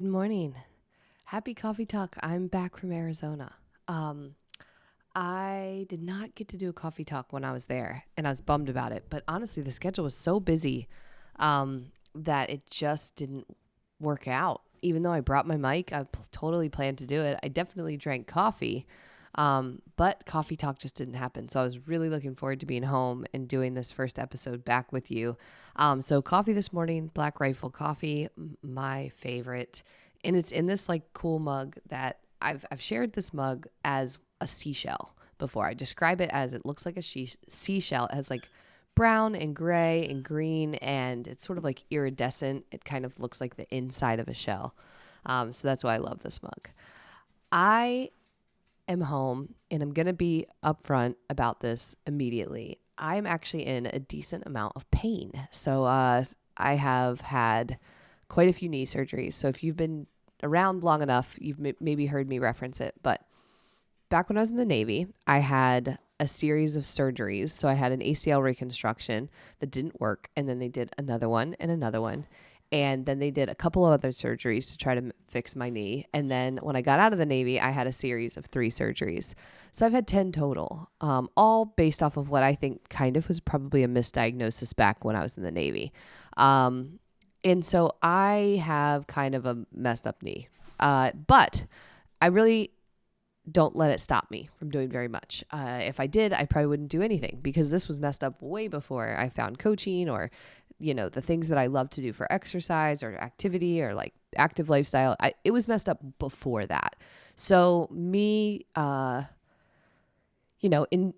Good morning. Happy coffee talk. I'm back from Arizona. Um, I did not get to do a coffee talk when I was there, and I was bummed about it. But honestly, the schedule was so busy that it just didn't work out. Even though I brought my mic, totally planned to do it. I definitely drank coffee, but coffee talk just didn't happen. So I was really looking forward to being home and doing this first episode back with you. So coffee this morning, Black Rifle coffee, my favorite, and it's in this like cool mug that I've shared this mug as a seashell before. I describe it as it looks like a seashell. It has like brown and gray and green, and it's sort of like iridescent. It kind of looks like the inside of a shell. So that's why I love this mug. I am home, and I'm going to be upfront about this immediately. I'm actually in a decent amount of pain. So I have had quite a few knee surgeries. So if you've been around long enough, you've maybe heard me reference it. But back when I was in the Navy, I had a series of surgeries. So I had an ACL reconstruction that didn't work, and then they did another one and another one. And then they did a couple of other surgeries to try to fix my knee. And then when I got out of the Navy, I had a series of 3 surgeries. So I've had 10 total, all based off of what I think kind of was probably a misdiagnosis back when I was in the Navy. And so I have kind of a messed up knee. But I really don't let it stop me from doing very much. If I did, I probably wouldn't do anything because this was messed up way before I found coaching or, the things that I love to do for exercise or activity or like active lifestyle. It was messed up before that. So me, in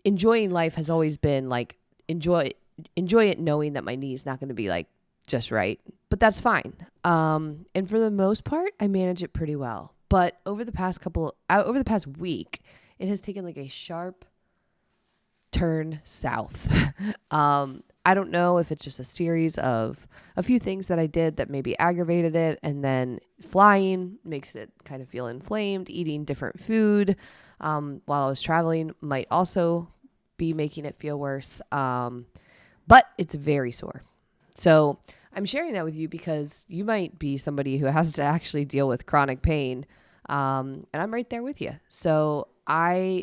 enjoying life has always been like enjoy it knowing that my knee is not going to be like just right, but that's fine. And for the most part, I manage it pretty well. But over the past week, it has taken like a sharp turn south. I don't know if it's just a series of a few things that I did that maybe aggravated it, and then flying makes it kind of feel inflamed. Eating different food while I was traveling might also be making it feel worse. But it's very sore. So I'm sharing that with you because you might be somebody who has to actually deal with chronic pain. And I'm right there with you. So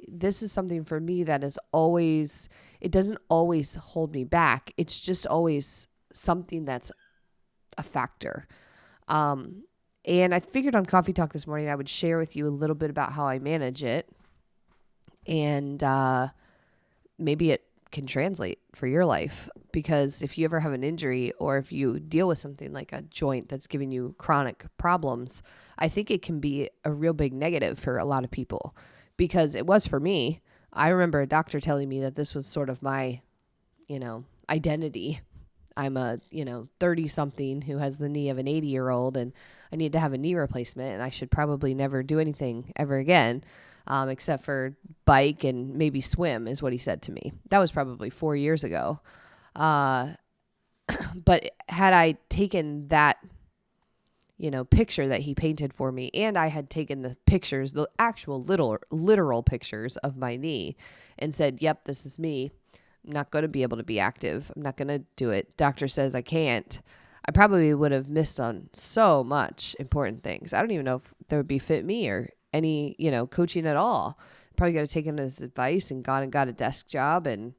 this is something for me that is always, it doesn't always hold me back. It's just always something that's a factor. And I figured on Coffee Talk this morning, I would share with you a little bit about how I manage it. And, maybe it can translate for your life, because if you ever have an injury or if you deal with something like a joint that's giving you chronic problems, I think it can be a real big negative for a lot of people, because it was for me. I remember a doctor telling me that this was sort of my, identity. I'm a, 30 something who has the knee of an 80-year-old, and I need to have a knee replacement, and I should probably never do anything ever again, except for bike and maybe swim, is what he said to me. That was probably 4 years ago. Uh, but had I taken that, picture that he painted for me, and I had taken the pictures, the actual literal pictures of my knee, and said, yep, this is me. I'm not going to be able to be active. I'm not going to do it. Doctor says I can't. I probably would have missed on so much important things. I don't even know if there would be fitme or any, coaching at all. Probably got to take his advice and gone and got a desk job and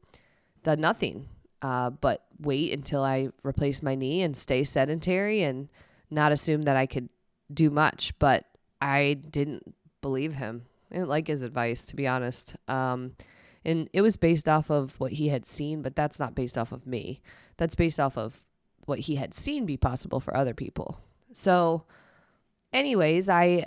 done nothing. But wait until I replace my knee and stay sedentary and not assume that I could do much. But I didn't believe him. I didn't like his advice, to be honest. And it was based off of what he had seen, but that's not based off of me. That's based off of what he had seen be possible for other people. So anyways, I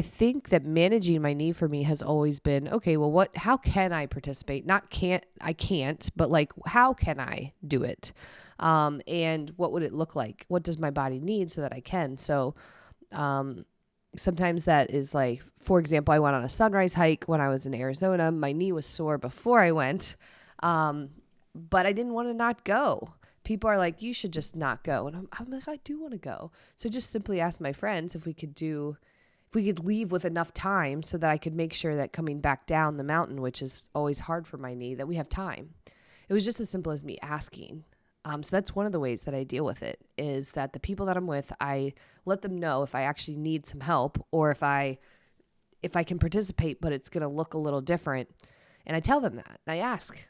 think that managing my knee for me has always been, okay, well, how can I participate? I can't, but like, how can I do it? And what would it look like? What does my body need so that I can? So, sometimes that is like, for example, I went on a sunrise hike when I was in Arizona. My knee was sore before I went, but I didn't want to not go. People are like, you should just not go. And I'm like, I do want to go. So just simply asked my friends if we could leave with enough time so that I could make sure that coming back down the mountain, which is always hard for my knee, that we have time. It was just as simple as me asking. So that's one of the ways that I deal with it, is that the people that I'm with, I let them know if I actually need some help, or if I can participate, but it's going to look a little different. And I tell them that, and I ask,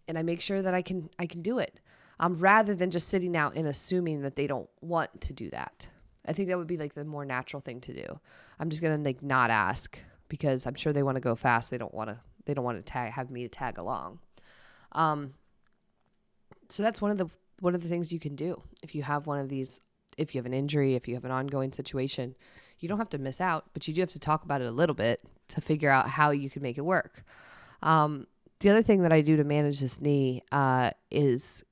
and I make sure that I can do it, rather than just sitting out and assuming that they don't want to do that. I think that would be like the more natural thing to do. I'm just going to like not ask, because I'm sure they want to go fast. They don't want to have me to tag along. So that's one of the things you can do if you have one of these. If you have an injury, if you have an ongoing situation, you don't have to miss out, but you do have to talk about it a little bit to figure out how you can make it work. The other thing that I do to manage this knee is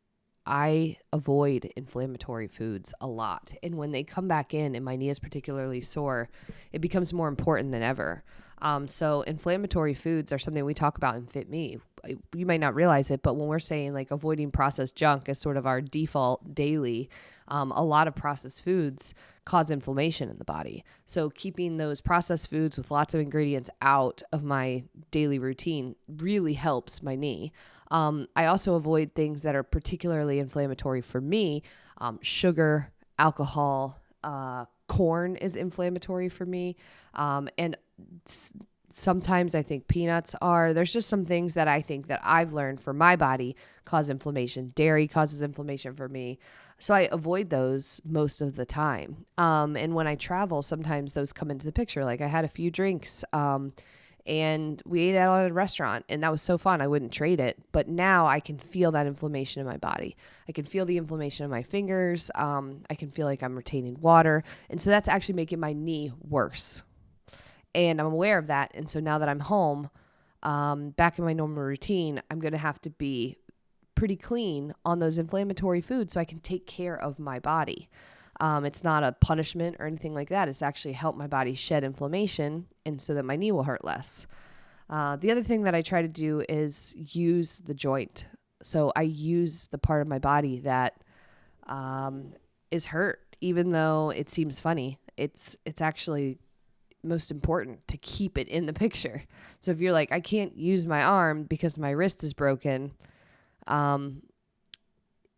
I avoid inflammatory foods a lot. And when they come back in and my knee is particularly sore, it becomes more important than ever. So inflammatory foods are something we talk about in fitme. You might not realize it, but when we're saying like avoiding processed junk is sort of our default daily, a lot of processed foods cause inflammation in the body. So keeping those processed foods with lots of ingredients out of my daily routine really helps my knee. I also avoid things that are particularly inflammatory for me. Sugar, alcohol, corn is inflammatory for me. And sometimes I think peanuts are. There's just some things that I think that I've learned for my body cause inflammation. Dairy causes inflammation for me. So I avoid those most of the time. And when I travel, sometimes those come into the picture. Like I had a few drinks, and we ate out at a restaurant, and that was so fun. I wouldn't trade it. But now I can feel that inflammation in my body. I can feel the inflammation in my fingers. I can feel like I'm retaining water. And so that's actually making my knee worse. And I'm aware of that. And so now that I'm home, back in my normal routine, I'm going to have to be pretty clean on those inflammatory foods so I can take care of my body. It's not a punishment or anything like that. It's actually helped my body shed inflammation, and so that my knee will hurt less. The other thing that I try to do is use the joint. So I use the part of my body that is hurt, even though it seems funny. It's actually most important to keep it in the picture. So if you're like, I can't use my arm because my wrist is broken,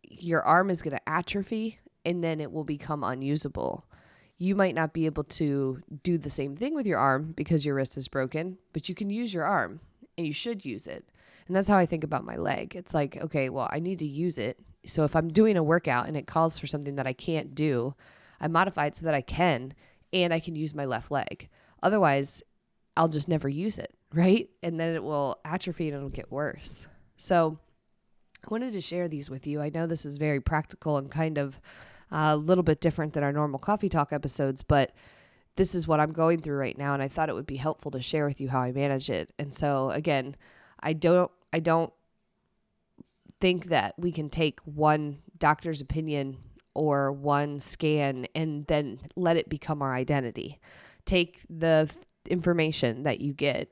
your arm is going to atrophy, and then it will become unusable. You might not be able to do the same thing with your arm because your wrist is broken, but you can use your arm, and you should use it. And that's how I think about my leg. It's like, okay, well, I need to use it. So if I'm doing a workout and it calls for something that I can't do, I modify it so that I can, and I can use my left leg. Otherwise, I'll just never use it, right? And then it will atrophy and it'll get worse. So I wanted to share these with you. I know this is very practical and kind of a little bit different than our normal coffee talk episodes, but this is what I'm going through right now, and I thought it would be helpful to share with you how I manage it. And so again, I don't think that we can take one doctor's opinion or one scan and then let it become our identity. Take the information that you get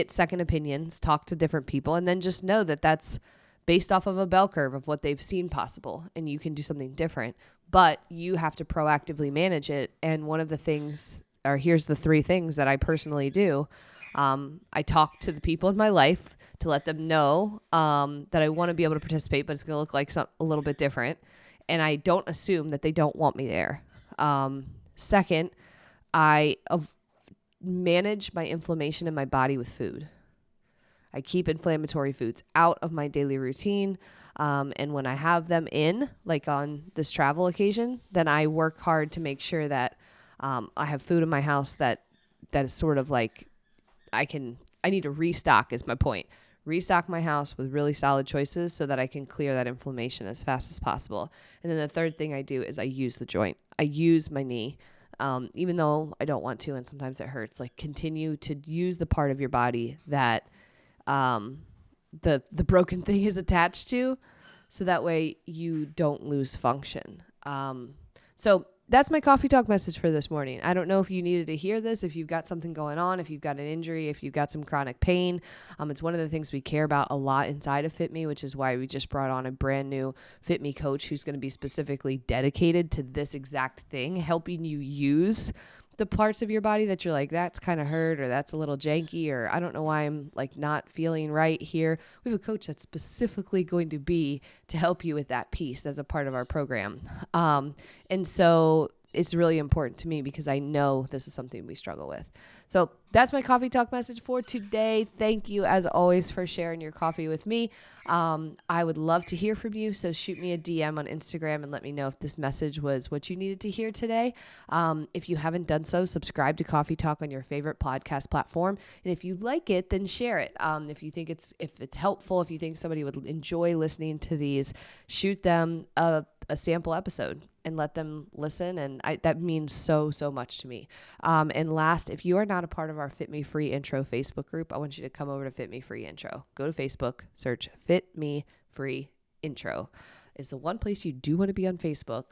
second opinions, talk to different people, and then just know that that's based off of a bell curve of what they've seen possible, and you can do something different, but you have to proactively manage it. And one of the things, or here's the 3 things that I personally do. I talk to the people in my life to let them know that I want to be able to participate, but it's going to look like a little bit different. And I don't assume that they don't want me there. Second, I manage my inflammation in my body with food. I keep inflammatory foods out of my daily routine. And when I have them in, like on this travel occasion, then I work hard to make sure that I have food in my house that is sort of like I need to restock is my point. Restock my house with really solid choices so that I can clear that inflammation as fast as possible. And then the third thing I do is I use the joint. I use my knee. Even though I don't want to, and sometimes it hurts, like continue to use the part of your body that the broken thing is attached to, so that way you don't lose function. So that's my coffee talk message for this morning. I don't know if you needed to hear this, if you've got something going on, if you've got an injury, if you've got some chronic pain. It's one of the things we care about a lot inside of fitme, which is why we just brought on a brand new fitme coach who's going to be specifically dedicated to this exact thing, helping you use the parts of your body that you're like, that's kind of hurt, or that's a little janky, or I don't know why I'm like not feeling right here, we have a coach that's specifically going to be to help you with that piece as a part of our program. And so it's really important to me because I know this is something we struggle with. So that's my coffee talk message for today. Thank you, as always, for sharing your coffee with me. I would love to hear from you. So shoot me a DM on Instagram and let me know if this message was what you needed to hear today. If you haven't done so, subscribe to Coffee Talk on your favorite podcast platform. And if you like it, then share it. If you think if it's helpful, if you think somebody would enjoy listening to these, shoot them a sample episode and let them listen. And that means so much to me. And last, if you are not a part of our Fit Me Free Intro Facebook group, I want you to come over to Fit Me Free Intro. Go to Facebook, search Fit Me Free Intro. It's the one place you do want to be on Facebook.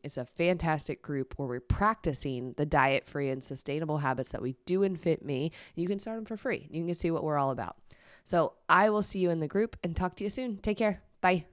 It's a fantastic group where we're practicing the diet-free and sustainable habits that we do in Fit Me. You can start them for free. You can see what we're all about. So I will see you in the group and talk to you soon. Take care. Bye.